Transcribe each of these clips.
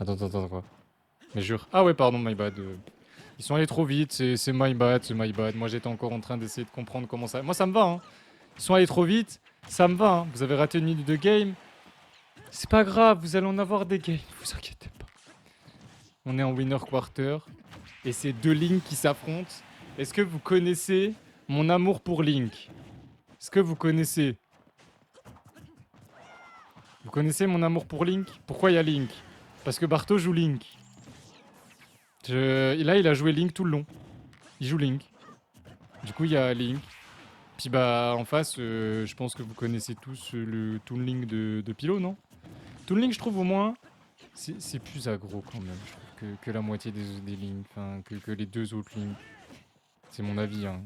Attends, quoi. Mais jure. Ah ouais, pardon, my bad. Ils sont allés trop vite, c'est my bad, c'est my bad. Moi, j'étais encore en train d'essayer de comprendre comment ça... Moi, ça me va, hein. Ils sont allés trop vite, ça me va, hein. Vous avez raté une minute de game. C'est pas grave, vous allez en avoir des games, vous inquiétez pas. On est en winner quarter. Et c'est deux Link qui s'affrontent. Est-ce que vous connaissez mon amour pour Link? Est-ce que vous connaissez? Vous connaissez mon amour pour Link? Pourquoi il y a Link? Parce que Barto joue Link. Là, il a joué Link tout le long. Il joue Link. Du coup, il y a Link. Puis bah, en face, je pense que vous connaissez tous le Toon Link de Pilo, non? Toon Link, je trouve au moins, c'est plus aggro quand même, je trouve, que la moitié des Link, enfin, que les deux autres Link. C'est mon avis, hein.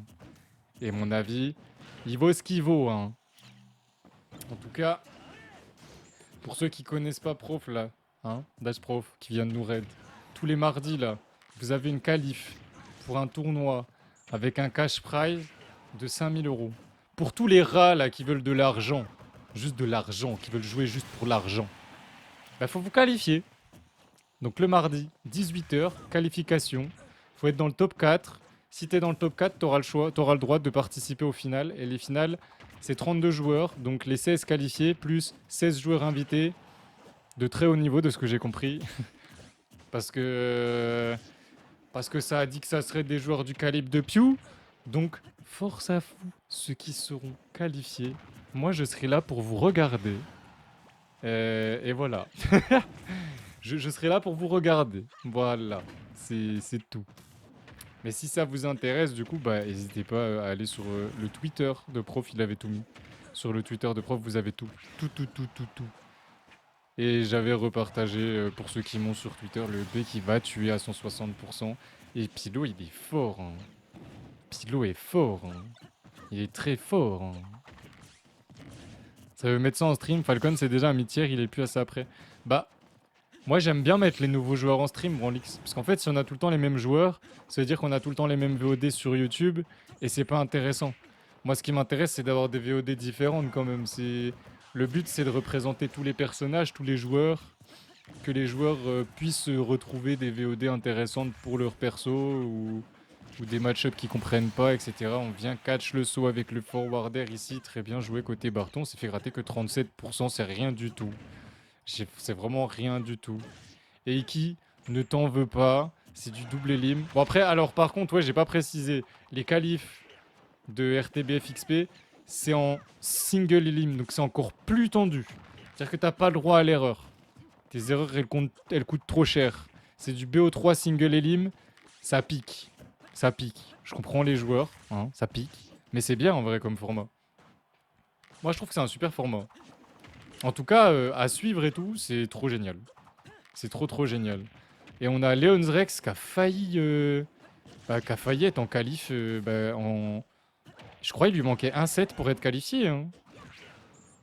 Et mon avis, il vaut ce qu'il vaut, hein. En tout cas, pour ceux qui connaissent pas Prof, là, hein, Dash Prof, qui vient de nous raid, tous les mardis, là, vous avez une qualif pour un tournoi avec un cash prize de 5000 euros. Pour tous les rats, là, qui veulent de l'argent, juste de l'argent, qui veulent jouer juste pour l'argent, bah, faut vous qualifier. Donc le mardi, 18h, qualification. Faut être dans le top 4. Si t'es dans le top 4, t'auras le choix, t'auras le droit de participer aux finales. Et les finales, c'est 32 joueurs, donc les 16 qualifiés, plus 16 joueurs invités de très haut niveau, de ce que j'ai compris. Parce que... Parce que ça a dit que ça serait des joueurs du calibre de Pew. Donc, force à vous, ceux qui seront qualifiés. Moi, je serai là pour vous regarder. Et voilà. Je serai là pour vous regarder. Voilà, c'est tout. Mais si ça vous intéresse, du coup, bah, n'hésitez pas à aller sur le Twitter de Prof, il avait tout mis. Sur le Twitter de Prof, vous avez tout. Tout. Et j'avais repartagé, pour ceux qui m'ont sur Twitter, le B qui va tuer à 160%. Et Pilo, il est fort, hein. Pilo est fort, hein. Il est très fort, hein. Ça veut mettre ça en stream. Falcon, c'est déjà un mid-tier, il est plus à ça après. Bah, moi, j'aime bien mettre les nouveaux joueurs en stream, Branlix. Parce qu'en fait, si on a tout le temps les mêmes joueurs, ça veut dire qu'on a tout le temps les mêmes VOD sur YouTube. Et c'est pas intéressant. Moi, ce qui m'intéresse, c'est d'avoir des VOD différentes quand même. Le but, c'est de représenter tous les personnages, tous les joueurs. Que les joueurs puissent retrouver des VOD intéressantes pour leur perso. Ou des match-ups qu'ils comprennent pas, etc. On vient catch le saut avec le forwarder ici. Très bien joué côté Barton. C'est fait gratter que 37%. C'est rien du tout. C'est vraiment rien du tout. Et Iki, ne t'en veux pas, c'est du double élim. Bon après, alors par contre, ouais, j'ai pas précisé. Les qualifs de RTBF XP, c'est en single élim, donc c'est encore plus tendu. C'est-à-dire que t'as pas le droit à l'erreur. Tes erreurs, elles coûtent trop cher. C'est du BO3 single élim, ça pique. Ça pique. Je comprends les joueurs, hein, ça pique. Mais c'est bien en vrai comme format. Moi je trouve que c'est un super format. En tout cas, à suivre et tout, c'est trop génial. C'est trop génial. Et on a Leon's Rex qui a failli, qui a failli être en qualif. Je crois qu'il lui manquait un set pour être qualifié, hein.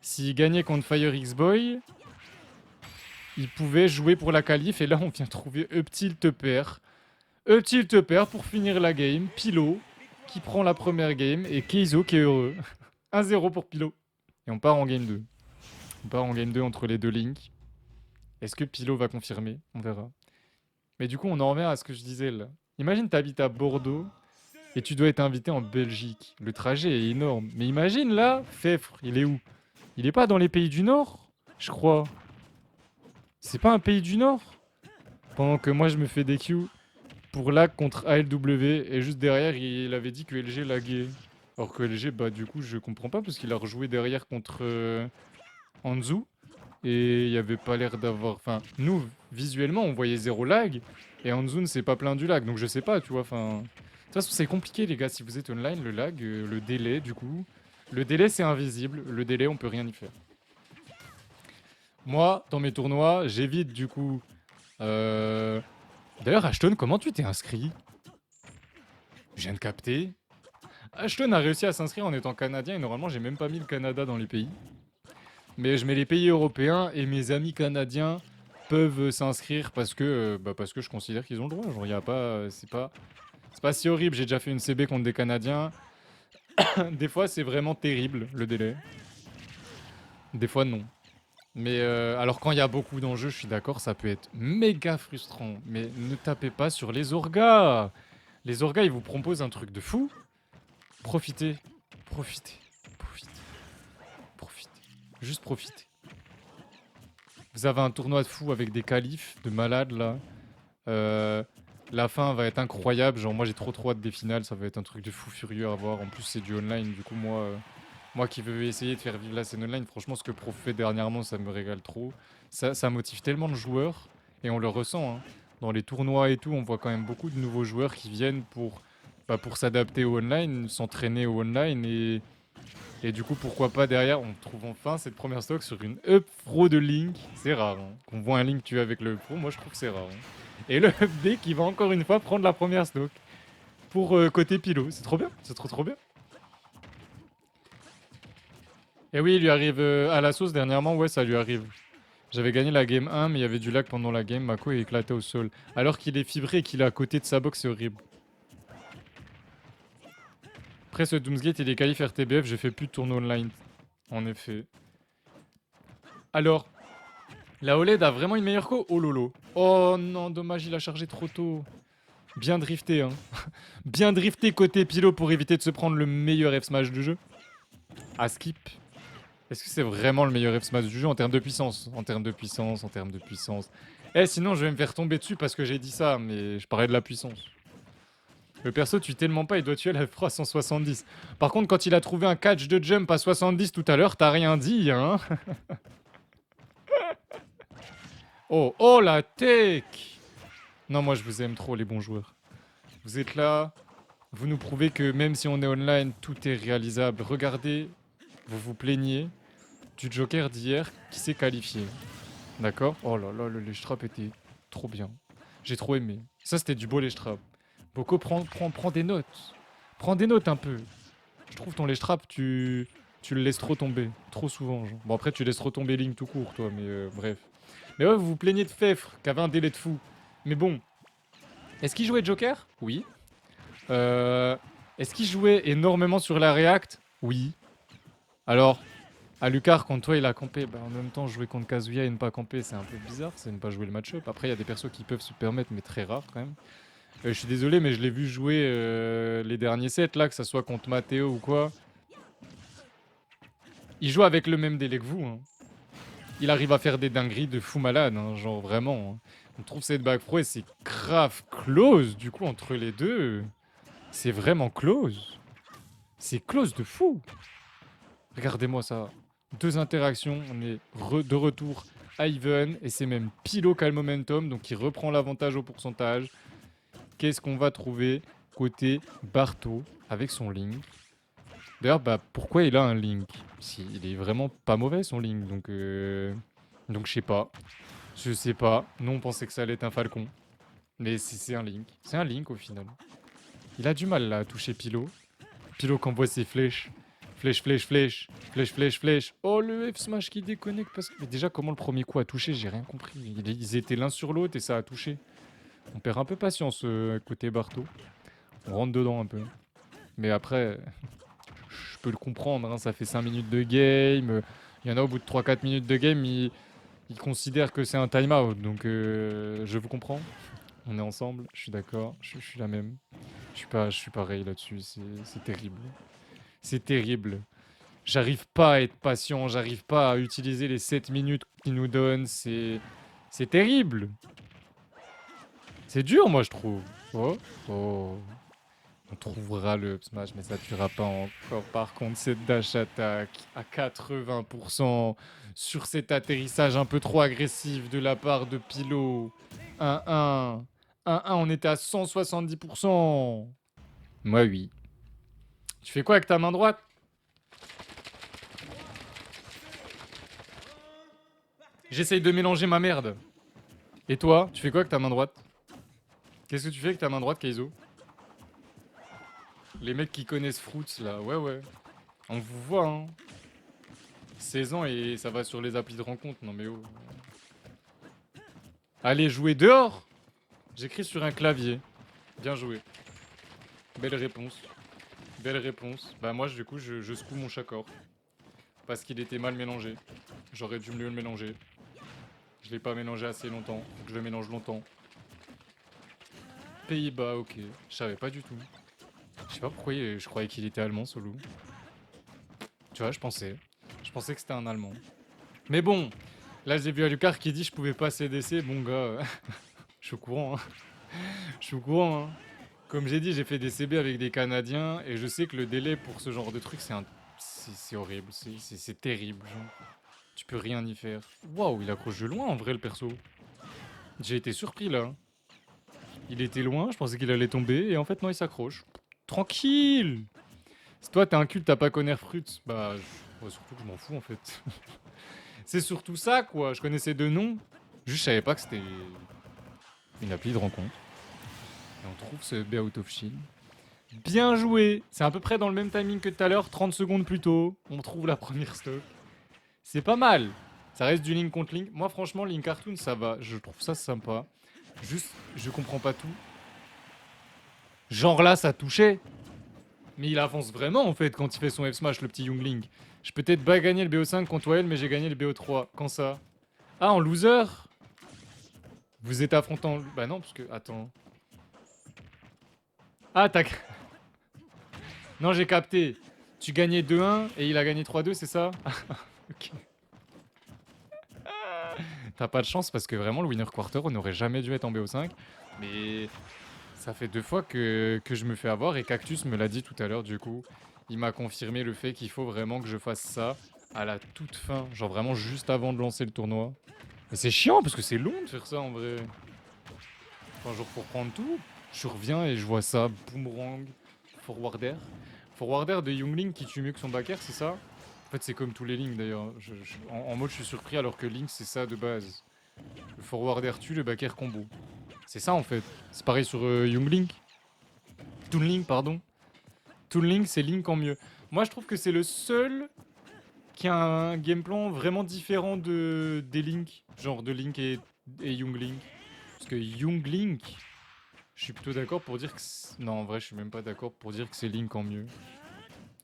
S'il gagnait contre Fire X-Boy, il pouvait jouer pour la qualif. Et là, on vient trouver Uptilt perd. Uptilt perd pour finir la game. Pilo qui prend la première game. Et Keizo qui est heureux. 1-0 pour Pilo. Et on part en game 2. On part en game 2 entre les deux Link. Est-ce que Pilo va confirmer? On verra. Mais du coup, on en revient à ce que je disais là. Imagine, t'habites à Bordeaux et tu dois être invité en Belgique. Le trajet est énorme. Mais imagine là, Fèvre, il est où? Il est pas dans les pays du Nord, je crois. C'est pas un pays du Nord? Pendant que moi, je me fais des queues pour lag contre ALW et juste derrière, il avait dit que LG laguait. Alors que LG, bah du coup, je comprends pas parce qu'il a rejoué derrière contre Anzu. Et il y avait pas l'air d'avoir... Enfin, nous, visuellement, on voyait zéro lag. Et Anzun, c'est pas plein du lag. Donc je sais pas, tu vois. Enfin, de toute façon, c'est compliqué, les gars. Si vous êtes online, le lag, le délai, du coup. Le délai, c'est invisible. Le délai, on peut rien y faire. Moi, dans mes tournois, j'évite, du coup... D'ailleurs, Ashton, comment tu t'es inscrit? Je viens de capter. Ashton a réussi à s'inscrire en étant canadien. Et normalement, j'ai même pas mis le Canada dans les pays. Mais je mets les pays européens et mes amis canadiens peuvent s'inscrire parce que je considère qu'ils ont le droit. Genre, y a pas, c'est pas si horrible. J'ai déjà fait une CB contre des Canadiens. Des fois, c'est vraiment terrible le délai. Des fois, non. Mais alors quand il y a beaucoup d'enjeux, je suis d'accord, ça peut être méga frustrant. Mais ne tapez pas sur les orgas. Les orgas, ils vous proposent un truc de fou. Profitez, profitez, profitez, profitez. Juste profitez. Vous avez un tournoi de fou avec des qualifs de malades là. Euh, la fin va être incroyable. Genre moi j'ai trop hâte des finales. Ça va être un truc de fou furieux à voir. En plus c'est du online. Du coup moi qui veux essayer de faire vivre la scène online, franchement ce que Prof fait dernièrement ça me régale trop. Ça motive tellement de joueurs. Et on le ressent. Hein. Dans les tournois et tout, on voit quand même beaucoup de nouveaux joueurs qui viennent pour s'adapter au online, s'entraîner au online et du coup, pourquoi pas derrière, on trouve enfin cette première stock sur une up pro de Link. C'est rare, hein. Qu'on voit un Link tuer avec le up pro, moi je trouve que c'est rare. Hein. Et le up D qui va encore une fois prendre la première stock pour côté pilo. C'est trop bien, c'est trop bien. Et oui, il lui arrive à la sauce dernièrement, ouais, ça lui arrive. J'avais gagné la game 1, mais il y avait du lag pendant la game. Mako est éclaté au sol. Alors qu'il est fibré et qu'il est à côté de sa box, c'est horrible. Après ce Doomsgate, il est qualif RTBF, je fais plus de tournoi online. En effet. Alors, la OLED a vraiment une meilleure co. Oh lolo. Oh non, dommage, il a chargé trop tôt. Bien drifté, hein. Bien drifté côté pilo pour éviter de se prendre le meilleur F-Smash du jeu. À skip. Est-ce que c'est vraiment le meilleur F-Smash du jeu en termes de puissance? En termes de puissance, en termes de puissance. Eh, sinon, je vais me faire tomber dessus parce que j'ai dit ça, mais je parlais de la puissance. Le perso tue tellement pas, il doit tuer la F3 à 170. Par contre, quand il a trouvé un catch de jump à 70 tout à l'heure, t'as rien dit, hein. Oh, oh la tech. Non, moi je vous aime trop les bons joueurs. Vous êtes là, vous nous prouvez que même si on est online, tout est réalisable. Regardez, vous vous plaignez du Joker d'hier qui s'est qualifié. D'accord? Oh là là, le Leshtrap était trop bien. J'ai trop aimé. Ça, c'était du beau Leshtrap. Boko, prends des notes. Prends des notes un peu. Je trouve ton Leshtrap, tu le laisses trop tomber. Trop souvent, genre. Bon, après, tu laisses trop tomber Link tout court, toi, mais bref. Mais ouais, vous vous plaignez de Fèvre, qui avait un délai de fou. Mais bon, est-ce qu'il jouait Joker? Oui. Euh, Est-ce qu'il jouait énormément sur la React? Oui. Alors, Alucard, contre toi, il a campé. Bah, en même temps, jouer contre Kazuya et ne pas camper, c'est un peu bizarre. C'est ne pas jouer le match-up. Après, il y a des persos qui peuvent se permettre, mais très rare quand même. Je suis désolé, mais je l'ai vu jouer les derniers sets, là, que ça soit contre Matteo ou quoi. Il joue avec le même délai que vous. Hein. Il arrive à faire des dingueries de fou malade, hein, genre vraiment. Hein. On trouve cette back pro et c'est grave close, du coup, entre les deux. C'est vraiment close. C'est close de fou. Regardez-moi ça. Deux interactions, on est de retour à even et c'est même Pilo qui a le momentum, donc il reprend l'avantage au pourcentage. Qu'est-ce qu'on va trouver côté Barto avec son Link? D'ailleurs, bah, pourquoi il a un Link? Il est vraiment pas mauvais son Link, donc je sais pas. Je sais pas. Nous on pensait que ça allait être un Falcon, mais c'est un Link. C'est un Link au final. Il a du mal là à toucher Pilo. Pilo qui envoie ses flèches. Flèche, flèche, flèche. Flèche, flèche, flèche. Oh, le F-Smash qui déconnecte. Mais déjà, comment le premier coup a touché? J'ai rien compris. Ils étaient l'un sur l'autre et ça a touché. On perd un peu patience côté Barto. On rentre dedans un peu. Mais après, je peux le comprendre. Hein, ça fait 5 minutes de game. Il y en a au bout de 3-4 minutes de game, ils considèrent que c'est un time-out. Donc, je vous comprends. On est ensemble. Je suis d'accord. Je suis la même. Je suis pareil là-dessus. C'est terrible. C'est terrible. J'arrive pas à être patient, j'arrive pas à utiliser les 7 minutes qu'ils nous donnent, c'est terrible. C'est dur, moi, je trouve. Oh, oh. On trouvera le up smash, mais ça tuera pas encore. Par contre, cette dash attack à 80% sur cet atterrissage un peu trop agressif de la part de Pilo. 1-1. 1-1, on était à 170%. Moi, oui. Tu fais quoi avec ta main droite? J'essaye de mélanger ma merde. Et toi, tu fais quoi avec ta main droite? Qu'est-ce que tu fais avec ta main droite, Kaizo? Les mecs qui connaissent Fruits, là, ouais, ouais. On vous voit, hein. 16 ans et ça va sur les applis de rencontre, non mais oh. Allez, jouer dehors! J'écris sur un clavier. Bien joué. Belle réponse. Belle réponse. Bah moi, du coup, je secoue mon chakor. Parce qu'il était mal mélangé. J'aurais dû mieux le mélanger. Je l'ai pas mélangé assez longtemps. Faut que je le mélange longtemps. Pays-Bas, ok. Je savais pas du tout. Je sais pas pourquoi je croyais qu'il était allemand, ce loup. Tu vois, je pensais. Je pensais que c'était un allemand. Mais bon, là j'ai vu Alucard qui dit je pouvais pas CDC. Bon gars, je suis au courant. Hein. Je suis au courant. Hein. Comme j'ai dit, j'ai fait des CB avec des Canadiens et je sais que le délai pour ce genre de truc, c'est horrible. C'est terrible. Genre. Tu peux rien y faire. Waouh, il accroche de loin en vrai le perso. J'ai été surpris là. Il était loin, je pensais qu'il allait tomber et en fait non, il s'accroche. Tranquille. Si toi t'es un cul, t'as pas connaître Fruit, bah ouais, surtout que je m'en fous en fait. C'est surtout ça quoi. Je connaissais deux noms. Juste je savais pas que c'était une appli de rencontre. Et on trouve ce B out of shield. Bien joué. C'est à peu près dans le même timing que tout à l'heure, 30 secondes plus tôt. On trouve la première stock. C'est pas mal. Ça reste du Link contre Link. Moi franchement Link Cartoon ça va. Je trouve ça sympa. Juste, je comprends pas tout. Genre là ça touchait. Mais il avance vraiment en fait quand il fait son F-Smash, le petit Youngling. Je peux peut-être pas gagner le BO5 contre Wael, mais j'ai gagné le BO3. Quand ça? Ah, en loser? Vous êtes affrontant... Bah non, parce que... Attends. Ah, t'as... Non, j'ai capté. Tu gagnais 2-1 et il a gagné 3-2, c'est ça? Ok. T'as pas de chance parce que vraiment, le winner quarter, on n'aurait jamais dû être en BO5. Mais ça fait 2 fois que je me fais avoir et Cactus me l'a dit tout à l'heure, du coup. Il m'a confirmé le fait qu'il faut vraiment que je fasse ça à la toute fin. Genre vraiment juste avant de lancer le tournoi. Mais c'est chiant parce que c'est long de faire ça en vrai. Enfin, genre pour prendre tout, je reviens et je vois ça. Boomerang, forwarder. Forwarder de Youngling qui tue mieux que son backer, c'est ça? En fait, c'est comme tous les Link d'ailleurs. En mode, je suis surpris alors que Link, c'est ça de base. Le forwarder tue, le backer combo. C'est ça en fait. C'est pareil sur Youngling. Toon Link, pardon. Toon Link, c'est Link en mieux. Moi, je trouve que c'est le seul qui a un game plan vraiment différent des Link. Genre de Link et Young Link. Parce que Young Link, je suis plutôt d'accord pour dire que... Non, en vrai, je suis même pas d'accord pour dire que c'est Link en mieux.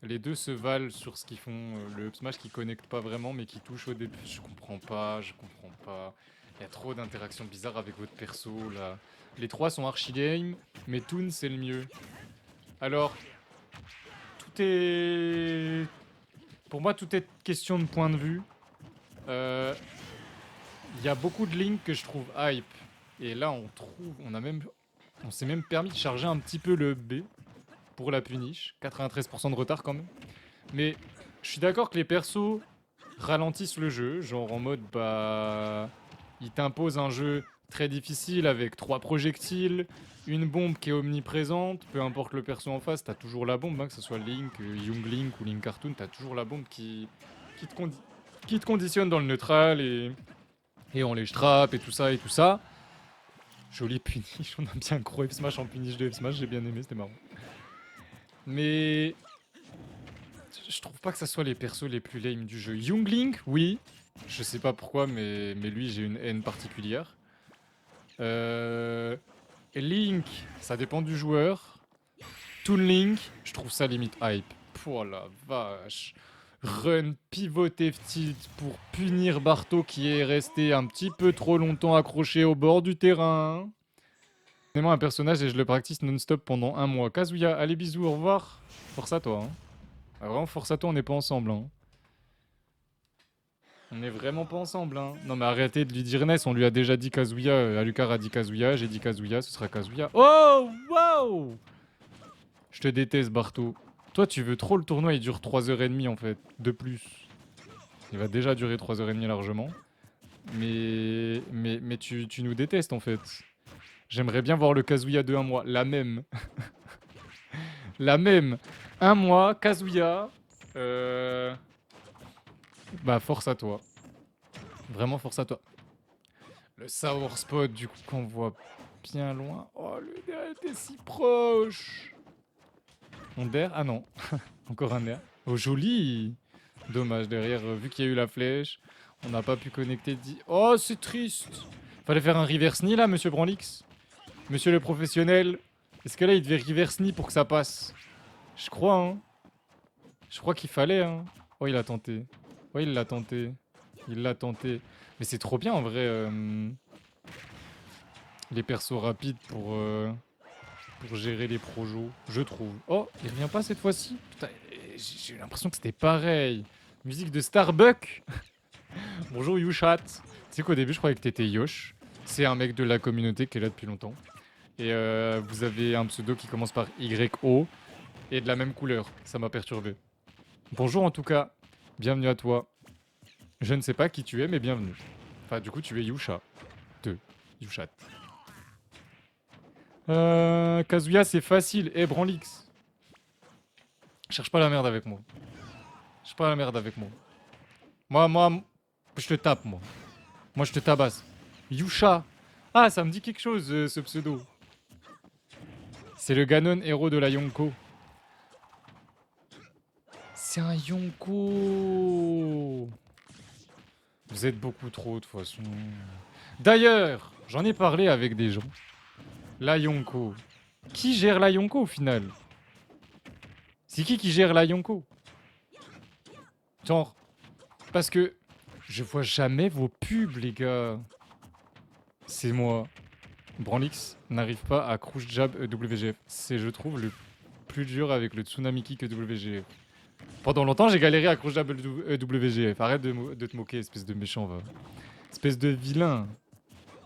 Les deux se valent sur ce qu'ils font. Le up smash qui connecte pas vraiment, mais qui touche au début. Je comprends pas, je comprends pas. Il y a trop d'interactions bizarres avec votre perso, là. Les trois sont archi game, mais Toon, c'est le mieux. Alors, tout est... Pour moi, tout est question de point de vue. Il y a beaucoup de Link que je trouve hype. Et là, on s'est même permis de charger un petit peu le B pour la punish. 93% de retard quand même. Mais je suis d'accord que les persos ralentissent le jeu. Genre en mode, bah... Ils t'imposent un jeu très difficile avec 3 projectiles, une bombe qui est omniprésente. Peu importe le perso en face, t'as toujours la bombe. Hein, que ce soit Link, Young Link ou Link Cartoon, t'as toujours la bombe qui te conditionne dans le neutral et on les trappe et tout ça et tout ça. Joli punish, on a bien gros F-Smash en punish de F-Smash, j'ai bien aimé, c'était marrant. Mais je trouve pas que ça soit les persos les plus lame du jeu. Young Link, oui, je sais pas pourquoi, mais lui j'ai une haine particulière. Et Link, ça dépend du joueur. Toon Link, je trouve ça limite hype. Oh la vache. Run, pivot F-tilt pour punir Barto qui est resté un petit peu trop longtemps accroché au bord du terrain. C'est moi un personnage et je le practice non-stop pendant 1 mois. Kazuya, allez bisous, au revoir. Force à toi. Hein. Ah, vraiment, force à toi, on n'est pas ensemble. Hein. On est vraiment pas ensemble. Hein. Non mais arrêtez de lui dire Ness, on lui a déjà dit Kazuya. Alucard a dit Kazuya, j'ai dit Kazuya, ce sera Kazuya. Oh, wow. Je te déteste, Barto. Toi, tu veux trop le tournoi, il dure 3h30 en fait, de plus. Il va déjà durer 3h30 largement. Mais tu nous détestes en fait. J'aimerais bien voir le Kazuya de 1 mois. La même. La même. 1 mois, Kazuya. Bah, force à toi. Vraiment, force à toi. Le Sour Spot, du coup, qu'on voit bien loin. Oh, le derrière était si proche. On der? Ah non. Encore un der. Oh, joli. Dommage, derrière, vu qu'il y a eu la flèche, on n'a pas pu connecter. Oh, c'est triste. Fallait faire un reverse knee là, monsieur Branlix. Monsieur le professionnel. Est-ce que là, il devait reverse knee pour que ça passe? Je crois, hein. Je crois qu'il fallait, hein. Oh, il a tenté. Oh, il l'a tenté. Il l'a tenté. Mais c'est trop bien en vrai, les persos rapides pour gérer les projos, je trouve. Oh, il revient pas cette fois-ci? Putain, j'ai eu l'impression que c'était pareil. Musique de Starbucks. Bonjour Yushat. Tu sais qu'au début, je croyais que t'étais Yosh. C'est un mec de la communauté qui est là depuis longtemps. Et vous avez un pseudo qui commence par YO et de la même couleur. Ça m'a perturbé. Bonjour en tout cas. Bienvenue à toi. Je ne sais pas qui tu es, mais bienvenue. Enfin, du coup, tu es Yusha. Yushat. Kazuya, c'est facile. Eh, Branlix. Cherche pas la merde avec moi. Cherche pas la merde avec moi. Moi, je te tape, moi. Moi, je te tabasse. Yusha. Ah, ça me dit quelque chose, ce pseudo. C'est le Ganon héros de la Yonko. C'est un Yonko. Vous êtes beaucoup trop, de toute façon. D'ailleurs, j'en ai parlé avec des gens. La Yonko. Qui gère la Yonko, au final? C'est qui gère la Yonko? Genre, parce que je vois jamais vos pubs, les gars. C'est moi. Branlix n'arrive pas à crouch jab WGF. C'est, je trouve, le plus dur avec le tsunami kick WGF. Pendant longtemps, j'ai galéré à crouch jab WGF. Arrête de te moquer, espèce de méchant, va. Espèce de vilain.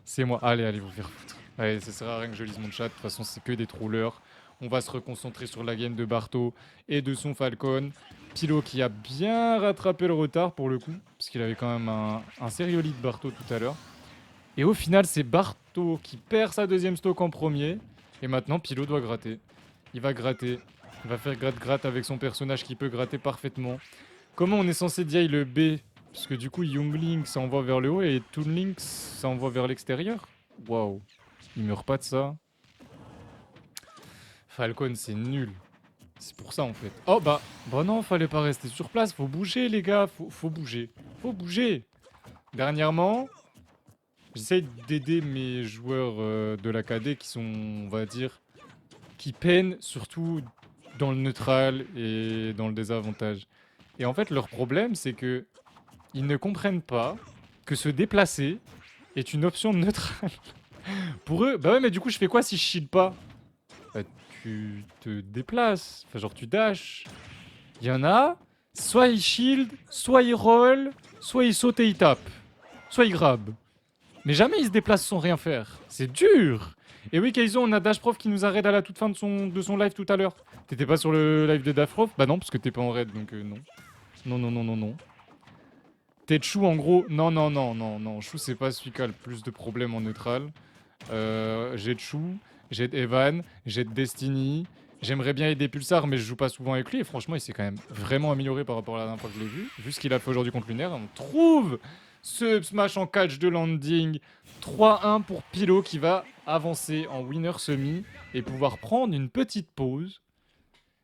C'est moi. Allez, vous faire foutre. Allez, ça sert à rien que je lise mon chat. De toute façon, c'est que des trollers. On va se reconcentrer sur la game de Barto et de son Falcon. Pilo qui a bien rattrapé le retard pour le coup, parce qu'il avait quand même un sérieux lead Barto tout à l'heure. Et au final, c'est Barto qui perd sa deuxième stock en premier. Et maintenant, Pilo doit gratter. Il va gratter. Il va faire gratte-gratte avec son personnage qui peut gratter parfaitement. Comment on est censé DI le B? Parce que du coup, Young Link, ça envoie vers le haut et Toon Link, ça envoie vers l'extérieur. Waouh. Il meurt pas de ça. Falcon, c'est nul. C'est pour ça, en fait. Oh, bah non, fallait pas rester sur place. Faut bouger, les gars. Faut bouger. Faut bouger. Dernièrement, j'essaye d'aider mes joueurs de l'AKD qui sont, on va dire, qui peinent surtout dans le neutral et dans le désavantage. Et en fait, leur problème, c'est que ils ne comprennent pas que se déplacer est une option neutrale. Pour eux, bah ouais, mais du coup, je fais quoi si je shield pas? Bah, tu te déplaces. Enfin, genre, tu dash. Il y en a, soit ils shield, soit ils roll, soit ils sautent et ils tapent. Soit ils grab. Mais jamais ils se déplacent sans rien faire. C'est dur. Et oui, Kaizo, on a Dashprof qui nous a raid à la toute fin de son live tout à l'heure. T'étais pas sur le live de Dashprof? Bah non, parce que t'es pas en raid, donc non. Non. T'es Chou, en gros. Non. Chou, c'est pas celui qui a le plus de problèmes en neutral. J'ai Chou, j'ai Evan, j'ai Destiny. J'aimerais bien aider Pulsar, mais je joue pas souvent avec lui. Et franchement, il s'est quand même vraiment amélioré par rapport à la dernière fois que je l'ai vu. Vu ce qu'il a fait aujourd'hui contre Lunaire, on trouve ce smash en catch de landing. 3-1 pour Pilo qui va avancer en winner semi et pouvoir prendre une petite pause